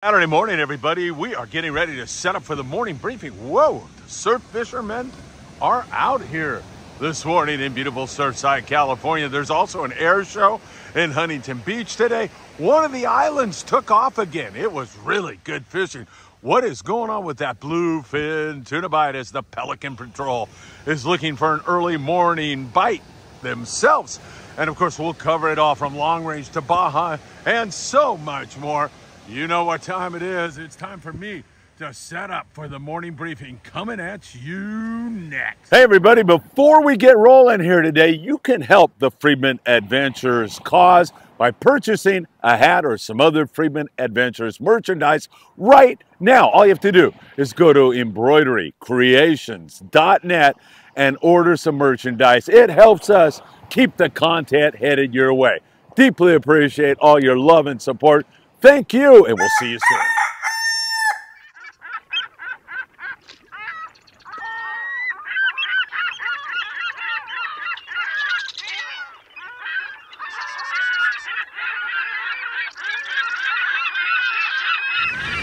Saturday morning, everybody. We are getting ready to set up for the morning briefing. Whoa, the surf fishermen are out here this morning in beautiful Surfside, California. There's also an air show in Huntington Beach today. One of the islands took off again. It was really good fishing. What is going on with that bluefin tuna bite as the Pelican Patrol is looking for an early morning bite themselves? And of course, we'll cover it all from long range to Baja and so much more. You know what time it is. It's time for me to set up for the morning briefing coming at you next. Hey everybody, before we get rolling here today, you can help the Friedman Adventures cause by purchasing a hat or some other Friedman Adventures merchandise right now. All you have to do is go to embroiderycreations.net and order some merchandise. It helps us keep the content headed your way. Deeply appreciate all your love and support. Thank you, and we'll see you soon.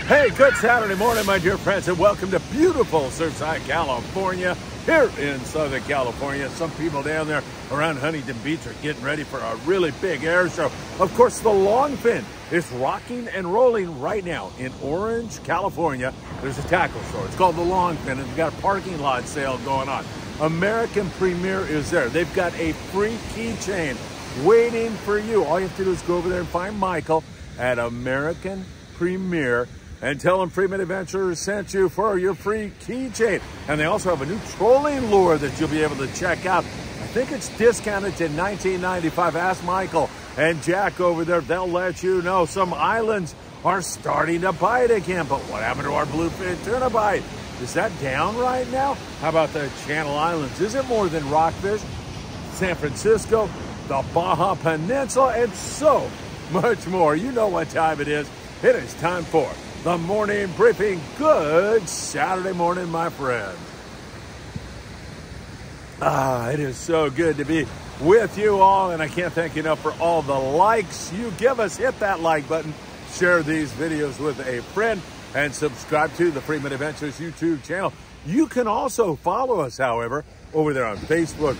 Hey, good Saturday morning, my dear friends, and welcome to beautiful Surfside, California, here in Southern California. Some people down there around Huntington Beach are getting ready for a really big air show. Of course, the Longfin is rocking and rolling right now in Orange, California. There's a tackle store. It's called the Longfin, and they've got a parking lot sale going on. American Premier is there. They've got a free keychain waiting for you. All you have to do is go over there and find Michael at American Premier and tell them Friedman Adventures sent you for your free keychain. And they also have a new trolling lure that you'll be able to check out. I think it's discounted to $19.95. Ask Michael and Jack over there. They'll let you know. Some islands are starting to bite again. But what happened to our bluefin tuna bite? Is that down right now? How about the Channel Islands? Is it more than rockfish? San Francisco, the Baja Peninsula, and so much more. You know what time it is. It is time for the morning briefing. Good Saturday morning, my friend. It is so good to be with you all, and I can't thank you enough for all the likes you give us. Hit that like button, share these videos with a friend, and subscribe to the Friedman Adventures YouTube channel. You can also follow us, however, over there on Facebook,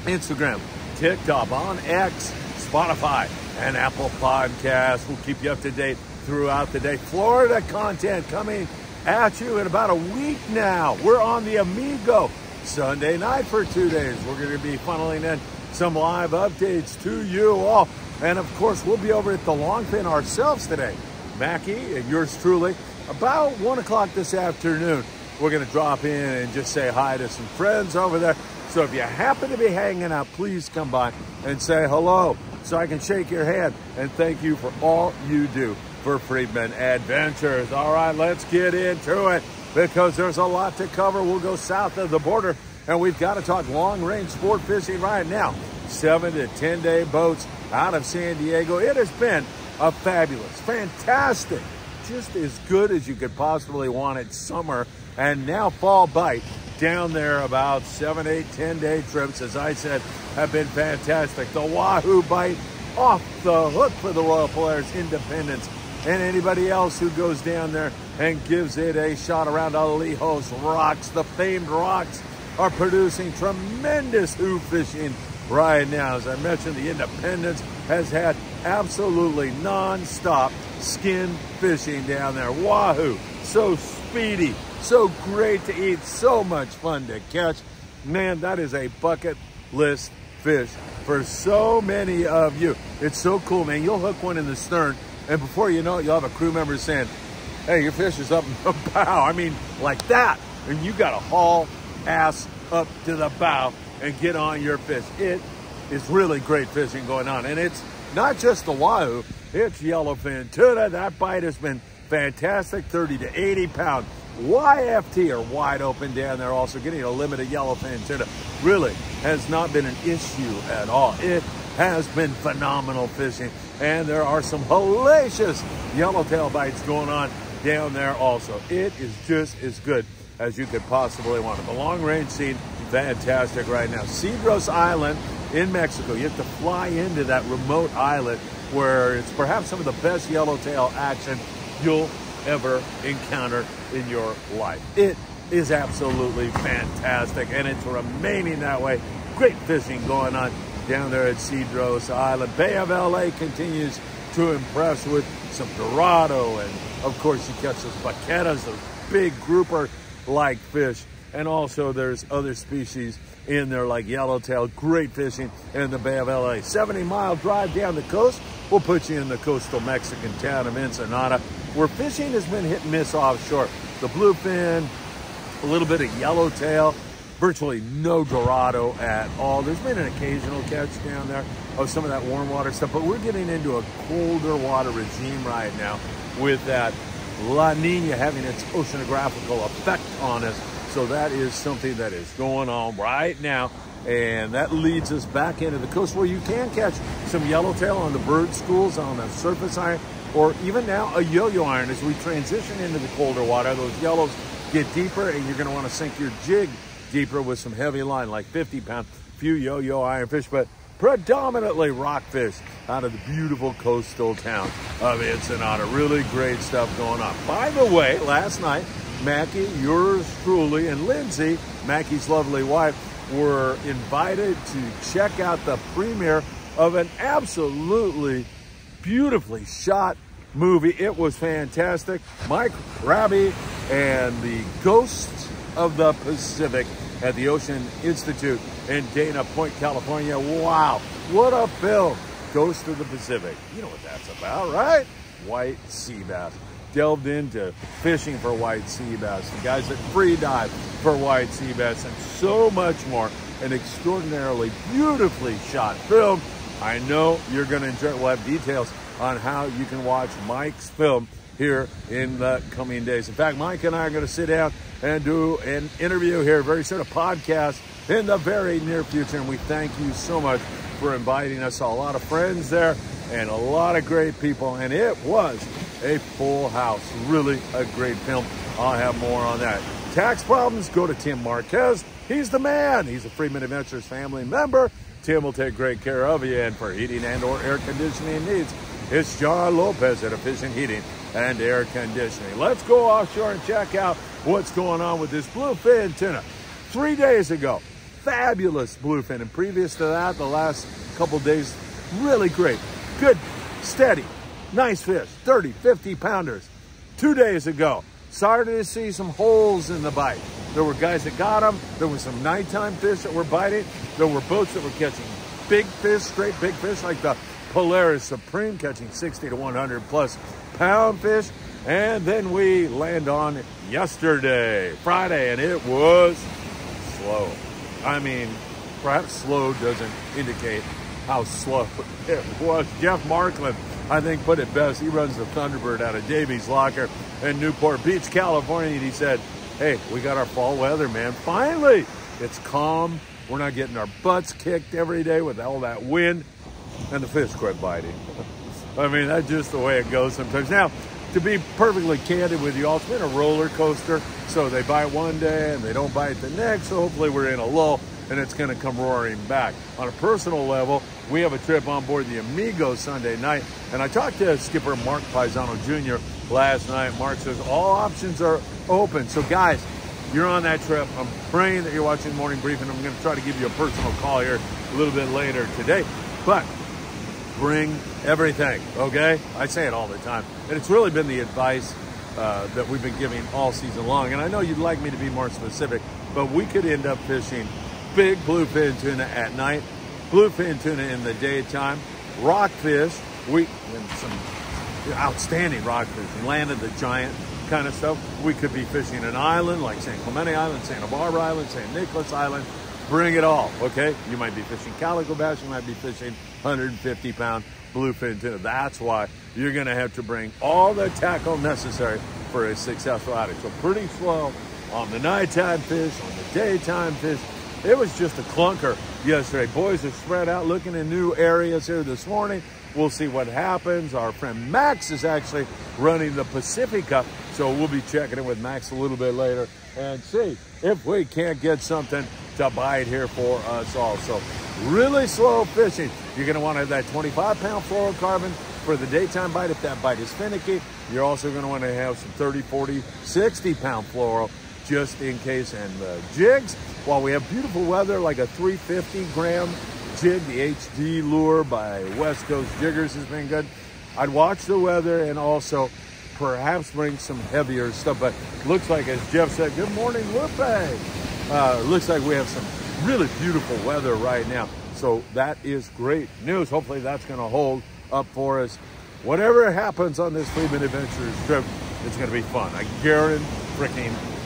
Instagram, TikTok, on X, Spotify, and Apple Podcasts. We'll keep you up to date throughout the day. Florida content coming at you in about a week now. We're on the Amigo Sunday night for 2 days. We're going to be funneling in some live updates to you all. And of course, we'll be over at the Longfin ourselves today. Mackie and yours truly, about 1 o'clock this afternoon, we're going to drop in and just say hi to some friends over there. So if you happen to be hanging out, please come by and say hello so I can shake your hand and thank you for all you do for Friedman Adventures. All right, let's get into it because there's a lot to cover. We'll go south of the border, and we've got to talk long-range sport fishing right now. 7 to 10 day boats out of San Diego. It has been a fabulous, fantastic, just as good as you could possibly want it summer, and now fall bite down there. About 7, 8, 10 day trips, as I said, have been fantastic. The Wahoo bite off the hook for the Royal Polaris Independence, and anybody else who goes down there and gives it a shot around Alejos Rocks. The famed rocks are producing tremendous hoo fishing right now. As I mentioned, the Independence has had absolutely non-stop skin fishing down there. Wahoo, so speedy, so great to eat, so much fun to catch. Man, that is a bucket list fish for so many of you. It's so cool, man. You'll hook one in the stern, and before you know it, you'll have a crew member saying, hey, your fish is up in the bow. I mean, like that. And you got to haul ass up to the bow and get on your fish. It is really great fishing going on. And it's not just the Wahoo, it's yellowfin tuna. That bite has been fantastic. 30 to 80 pound YFT are wide open down there. Also getting a limited yellowfin tuna really has not been an issue at all. It has been phenomenal fishing, and there are some hellacious yellowtail bites going on down there also. It is just as good as you could possibly want it. The long range scene, fantastic right now. Cedros Island in Mexico. You have to fly into that remote island where it's perhaps some of the best yellowtail action you'll ever encounter in your life. It is absolutely fantastic, and it's remaining that way. Great fishing going on down there at Cedros Island. Bay of LA continues to impress with some Dorado, and of course you catch those baquetas, those big grouper-like fish. And also there's other species in there like yellowtail. Great fishing in the Bay of LA. 70-mile drive down the coast will put you in the coastal Mexican town of Ensenada, where fishing has been hit and miss offshore. The bluefin, a little bit of yellowtail, virtually no Dorado at all. There's been an occasional catch down there of some of that warm water stuff, but we're getting into a colder water regime right now with that La Nina having its oceanographical effect on us. So that is something that is going on right now, and that leads us back into the coast where you can catch some yellowtail on the bird schools, on the surface iron, or even now a yo-yo iron. As we transition into the colder water, those yellows get deeper, and you're going to want to sink your jig deeper with some heavy line, like 50-pound, few yo-yo iron fish, but predominantly rockfish out of the beautiful coastal town of Ensenada. Really great stuff going on. By the way, last night, Mackie, yours truly, and Lindsay, Mackie's lovely wife, were invited to check out the premiere of an absolutely beautifully shot movie. It was fantastic. Mike Raby and the Ghosts of the Pacific at the Ocean Institute in Dana Point, California. Wow, what a film. Ghost of the Pacific. You know what that's about, right? White sea bass. Delved into fishing for white sea bass, the guys that free dive for white sea bass, and so much more. An extraordinarily beautifully shot film. I know you're going to enjoy it. We'll have details on how you can watch Mike's film here in the coming days. In fact, Mike and I are going to sit down and do an interview here, very soon, a podcast in the very near future. And we thank you so much for inviting us. Saw a lot of friends there and a lot of great people, and it was a full house. Really a great film. I'll have more on that. Tax problems, go to Tim Marquez. He's the man. He's a Friedman Adventures family member. Tim will take great care of you. And for heating and or air conditioning needs, it's John Lopez at Efficient Heating and Air Conditioning. Let's go offshore and check out what's going on with this bluefin tuna. 3 days ago, fabulous bluefin. And previous to that, the last couple days, really great. Good, steady, nice fish, 30, 50 pounders. 2 days ago, started to see some holes in the bite. There were guys that got them. There were some nighttime fish that were biting. There were boats that were catching big fish, straight big fish, like the Polaris Supreme, catching 60 to 100 plus pound fish. And then we land on yesterday, Friday, and it was slow. I mean, perhaps slow doesn't indicate how slow it was. Jeff Markland, I think, put it best. He runs the Thunderbird out of Davies Locker in Newport Beach, California. And he said, hey, we got our fall weather, man. Finally, it's calm. We're not getting our butts kicked every day with all that wind. And the fish quit biting. I mean, that's just the way it goes sometimes. Now, to be perfectly candid with you all, it's been a roller coaster. So they bite one day and they don't bite the next. So hopefully we're in a lull and it's going to come roaring back. On a personal level, we have a trip on board the Amigo Sunday night. And I talked to skipper Mark Paisano Jr. last night. Mark says all options are open. So guys, you're on that trip. I'm praying that you're watching the morning briefing. I'm going to try to give you a personal call here a little bit later today. But bring everything, okay? I say it all the time. And it's really been the advice that we've been giving all season long. And I know you'd like me to be more specific, but we could end up fishing big bluefin tuna at night, bluefin tuna in the daytime, rockfish. And some outstanding rockfish. We landed the giant kind of stuff. We could be fishing an island like San Clemente Island, Santa Barbara Island, San Nicolas Island. Bring it all, okay? You might be fishing calico bass. You might be fishing 150-pound bluefin tuna. That's why you're going to have to bring all the tackle necessary for a successful outing. So pretty slow on the nighttime fish, on the daytime fish. It was just a clunker yesterday. Boys are spread out looking in new areas here this morning. We'll see what happens. Our friend Max is actually running the Pacifica, so we'll be checking in with Max a little bit later and see if we can't get something to bite here for us all. So really slow fishing. You're going to want to have that 25-pound fluorocarbon for the daytime bite. If that bite is finicky, you're also going to want to have some 30, 40, 60-pound fluoro just in case. And jigs, while we have beautiful weather, like a 350-gram jig, the HD lure by West Coast Jiggers has been good. I'd watch the weather and also perhaps bring some heavier stuff. But looks like, as Jeff said, good morning, Lupe. Looks like we have some really beautiful weather right now. So that is great news. Hopefully that's going to hold up for us. Whatever happens on this Friedman Adventures trip, it's going to be fun. I guarantee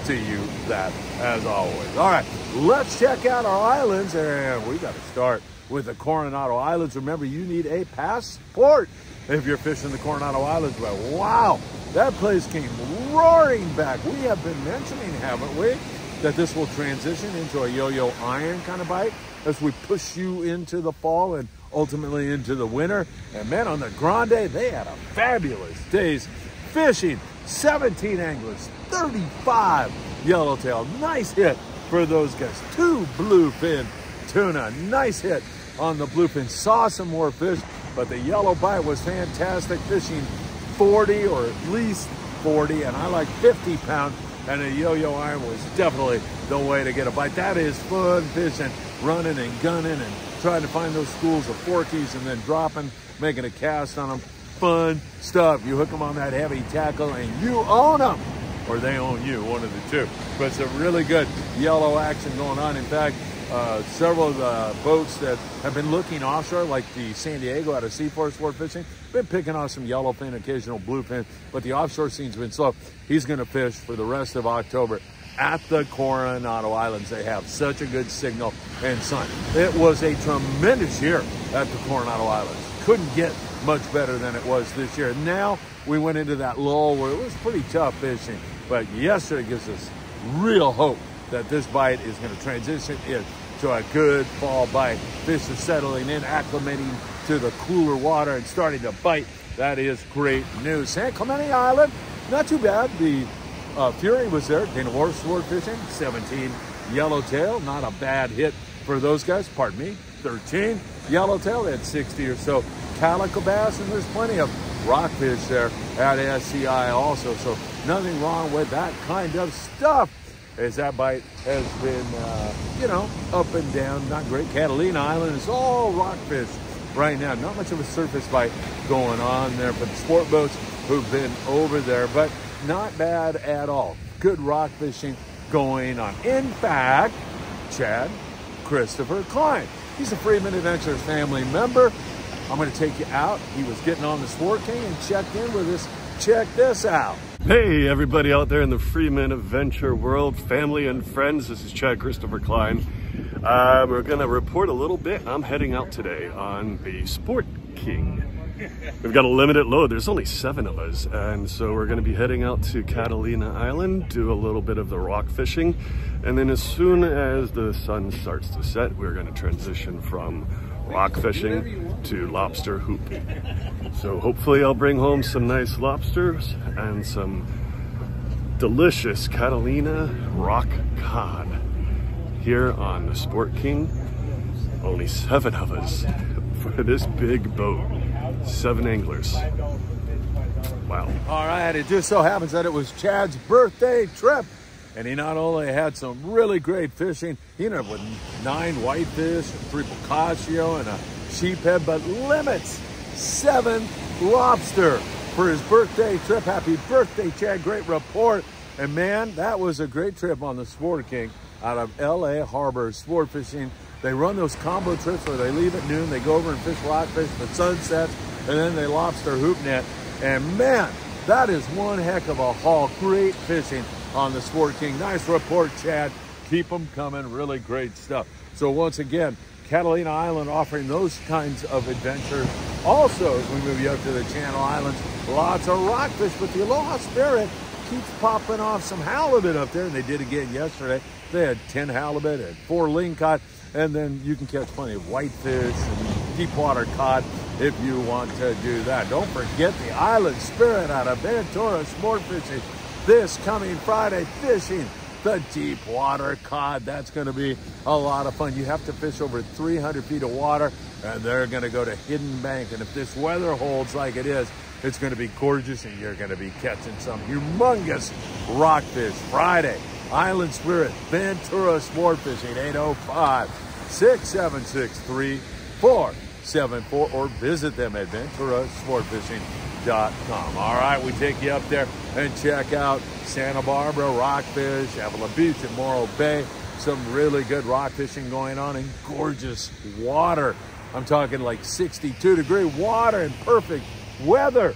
to you that, as always. All right, let's check out our islands, and we got to start with the Coronado Islands. Remember, you need a passport if you're fishing the Coronado Islands. But wow, that place came roaring back. We have been mentioning, haven't we, that this will transition into a yo-yo iron kind of bite as we push you into the fall and ultimately into the winter. And man, on the Grande, they had a fabulous day's fishing. 17 anglers, 35 yellowtail. Nice hit for those guys. 2 bluefin tuna. Nice hit on the bluefin. Saw some more fish, but the yellow bite was fantastic. Fishing 40 or at least 40, and I like 50 pound. And a yo-yo iron was definitely the way to get a bite. That is fun fishing, running and gunning and trying to find those schools of forkies and then dropping, making a cast on them. Fun stuff. You hook them on that heavy tackle and you own them, or they own you, one of the two. But some really good yellow action going on. In fact, several of the boats that have been looking offshore, like the San Diego out of Seaforth Sport Fishing, been picking off some yellowfin, occasional bluefin, but the offshore scene's been slow. He's going to fish for the rest of October at the Coronado Islands. They have such a good signal and sun. It was a tremendous year at the Coronado Islands. Couldn't get much better than it was this year. Now we went into that lull where it was pretty tough fishing, but yesterday gives us real hope that this bite is going to transition into a good fall bite. Fish are settling in, acclimating to the cooler water and starting to bite. That is great news. San Clemente Island, not too bad. The Fury was there. Dana Wharf Sport Fishing, 17 yellowtail. Not a bad hit for those guys. Pardon me, 13 yellowtail. They had 60 or so calico bass, and there's plenty of rockfish there at SCI also. So nothing wrong with that kind of stuff. As that bite has been, up and down, not great. Catalina Island is all rockfish right now. Not much of a surface bite going on there for the sport boats who've been over there, but not bad at all. Good rock fishing going on. In fact, Chad Christopher Klein, he's a Friedman Adventures family member. I'm going to take you out. He was getting on the Sport King and checked in with us. Check this out. Hey, everybody out there in the Friedman Adventure world, family and friends. This is Chad Christopher Klein. We're going to report a little bit. I'm heading out today on the Sport King. We've got a limited load. There's only 7 of us. And so we're going to be heading out to Catalina Island, do a little bit of the rock fishing. And then as soon as the sun starts to set, we're going to transition from rock fishing to lobster hooping. So hopefully I'll bring home some nice lobsters and some delicious Catalina rock cod here on the Sport King. Only 7 of us for this big boat. 7 anglers. Wow. All right, it just so happens that it was Chad's birthday trip, and he not only had some really great fishing, he ended up with 9 whitefish, 3 picasio, and a sheephead, but limits 7 lobster for his birthday trip. Happy birthday, Chad. Great report. And man, that was a great trip on the Sport King out of LA Harbor Sport Fishing. They run those combo trips where they leave at noon, they go over and fish rockfish, the sun sets, and then they lobster hoop net. And man, that is one heck of a haul. Great fishing on the Sport King. Nice report, Chad. Keep them coming. Really great stuff. So once again, Catalina Island offering those kinds of adventures. Also, as we move you up to the Channel Islands, lots of rockfish, but the Aloha Spirit keeps popping off some halibut up there, and they did again yesterday. They had 10 halibut and 4 lingcod, and then you can catch plenty of whitefish and deep water cod if you want to do that. Don't forget the Island Spirit out of Ventura Sport Fishing this coming Friday, fishing the deep water cod. That's going to be a lot of fun. You have to fish over 300 feet of water, and they're going to go to Hidden Bank. And if this weather holds like it is, it's going to be gorgeous, and you're going to be catching some humongous rockfish. Friday, Island Spirit, Ventura Sport Fishing, 805-676-3474, or visit them at venturasportfishing.com. All right, we take you up there and check out Santa Barbara, Rockfish, Avila Beach, and Morro Bay. Some really good rock fishing going on in gorgeous water. I'm talking like 62-degree water and perfect weather.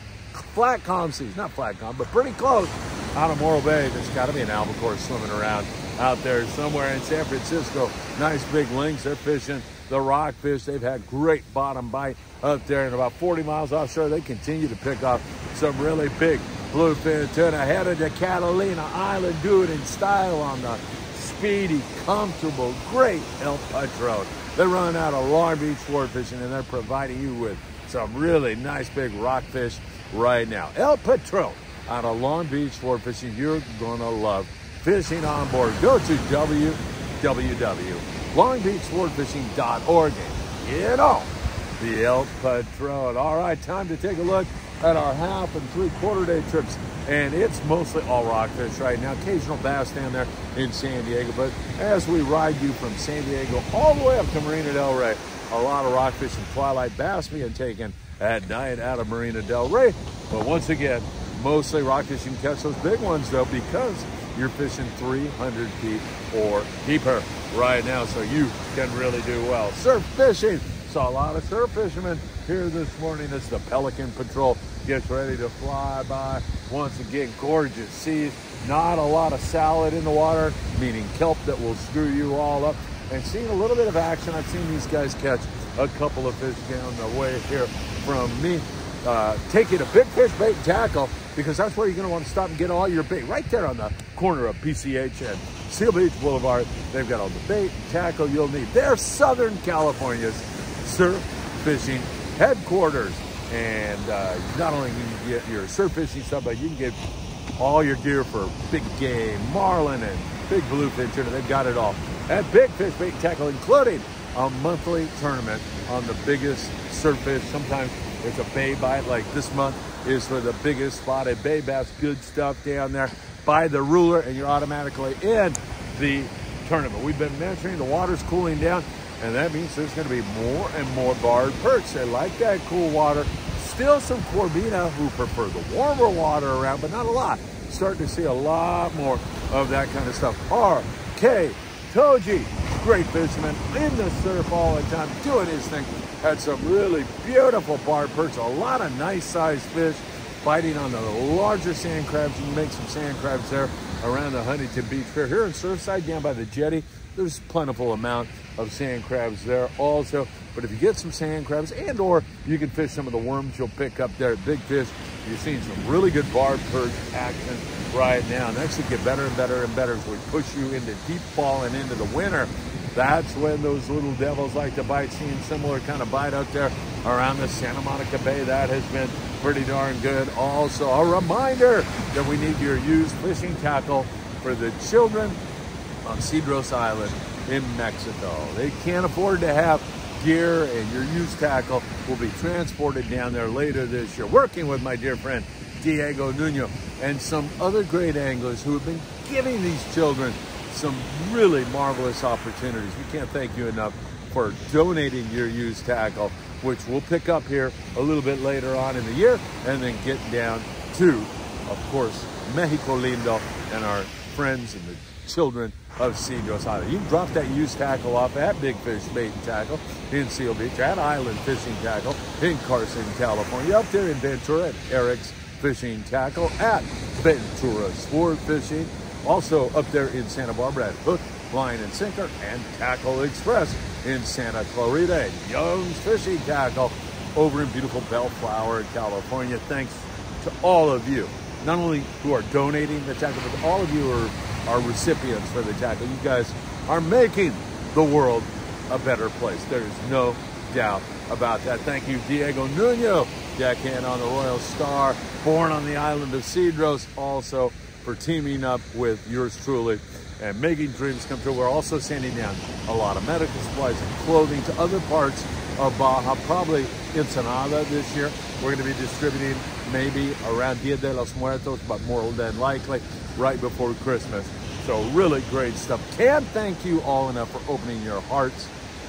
Flat calm seas, not flat calm, but pretty close. Out of Morro Bay, there's got to be an albacore swimming around out there somewhere in San Francisco. Nice big links. They're fishing the rockfish. They've had great bottom bite up there, and about 40 miles offshore, they continue to pick up some really big bluefin tuna. Headed to Catalina Island, do it in style on the speedy, comfortable, great El Patron. They run out of Long Beach sport fishing, and they're providing you with some really nice big rockfish right now. El Patron out of Long Beach sport fishing. You're gonna love fishing on board. Go to www.longbeachsportfishing.org and get on the El Patron. All right, time to take a look at our 1/2 and 3/4 day trips, and it's mostly all rockfish right now. Occasional bass down there in San Diego, but as we ride you from San Diego all the way up to Marina del Rey, a lot of rockfish and twilight bass being taken at night out of Marina del Rey. But once again, mostly rockfish. You can catch those big ones though, because you're fishing 300 feet or deeper right now, so you can really do well. Surf fishing. Saw a lot of surf fishermen here this morning as the Pelican Patrol gets ready to fly by. Once again, gorgeous seas. Not a lot of salad in the water, meaning kelp that will screw you all up. And seeing a little bit of action. I've seen these guys catch a couple of fish down the way here from me. Take you to Big Fish Bait and Tackle, because that's where you're going to want to stop and get all your bait. Right there on the corner of PCH and Seal Beach Boulevard. They've got all the bait and tackle you'll need. They're Southern California's surf fishing headquarters. And not only can you get your surf fishing stuff, but you can get all your gear for big game, marlin, and big bluefin tuna. They've got it all at Big Fish Bait and Tackle, including a monthly tournament on the biggest surf fish. Sometimes it's a bay bite, like this month is for the biggest spotted bay bass. Good stuff down there. Buy the ruler and you're automatically in the tournament. We've been mentioning the water's cooling down, and that means there's going to be more and more barred perch. They like that cool water. Still some Corvina who prefer the warmer water around, but not a lot. Starting to see a lot more of that kind of stuff. R.K. Toji, great fisherman in the surf all the time, doing his thing. Had some really beautiful barred perch, a lot of nice sized fish, biting on the larger sand crabs. You can make some sand crabs there around the Huntington Beach Pier. Here in Surfside, down by the jetty, there's plentiful amount of sand crabs there also. But if you get some sand crabs, and or you can fish some of the worms you'll pick up there at Big Fish, you're seeing some really good barred perch action right now. And that should get better and better and better as we push you into deep fall and into the winter. That's when those little devils like to bite. Seeing similar kind of bite out there around the Santa Monica Bay. That has been pretty darn good. Also, a reminder that we need your used fishing tackle for the children on Cedros Island in Mexico. They can't afford to have gear, and your used tackle will be transported down there later this year. Working with my dear friend Diego Nuno and some other great anglers who have been giving these children some really marvelous opportunities. We can't thank you enough for donating your used tackle, which we'll pick up here a little bit later on in the year, and then get down to, of course, Mexico Lindo and our friends and the children of Cedros Island. You can drop that used tackle off at Big Fish Bait and Tackle in Seal Beach, at Island Fishing Tackle in Carson, California, up there in Ventura at Eric's Fishing Tackle, at Ventura Sport Fishing, also up there in Santa Barbara at Hook, Line and Sinker, and Tackle Express in Santa Clarita, and Young's Fishing Tackle over in beautiful Bellflower, California. Thanks to all of you, not only who are donating the tackle, but all of you are recipients for the tackle. You guys are making the world a better place. There's no doubt about that. Thank you, Diego Nuno, deckhand on the Royal Star, born on the island of Cedros, also for teaming up with yours truly and making dreams come true. We're also sending down a lot of medical supplies and clothing to other parts of Baja, probably Ensenada this year. We're going to be distributing maybe around Dia de los Muertos, but more than likely right before Christmas. So really great stuff. Can't thank you all enough for opening your hearts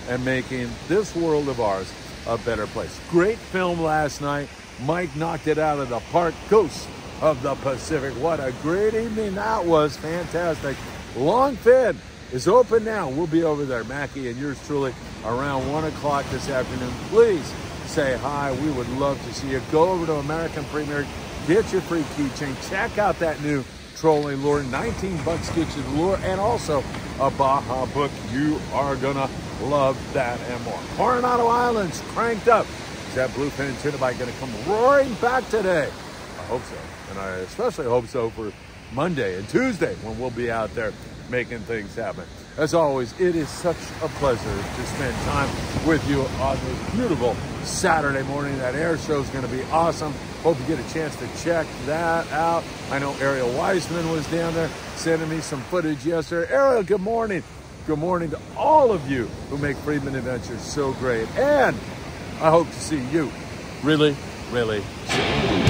and making this world of ours a better place. Great film last night. Mike knocked it out of the park. Ghosts of the Pacific. What a great evening that was. Fantastic. Longfin is open now. We'll be over there, Mackie and yours truly, around 1 o'clock this afternoon. Please say hi. We would love to see you. Go over to American Premier, get your free keychain. Check out that new trolling lure. 19 bucks gets you the lure and also a Baja book. You are gonna love that and more. Coronado Islands cranked up. Is that bluefin tuna bite gonna come roaring back today? I hope so. And I especially hope so for Monday and Tuesday when we'll be out there making things happen. As always, it is such a pleasure to spend time with you on this beautiful Saturday morning. That air show is going to be awesome. Hope you get a chance to check that out. I know Ariel Weissman was down there sending me some footage yesterday. Ariel, good morning. Good morning to all of you who make Friedman Adventures so great. And I hope to see you really, really soon.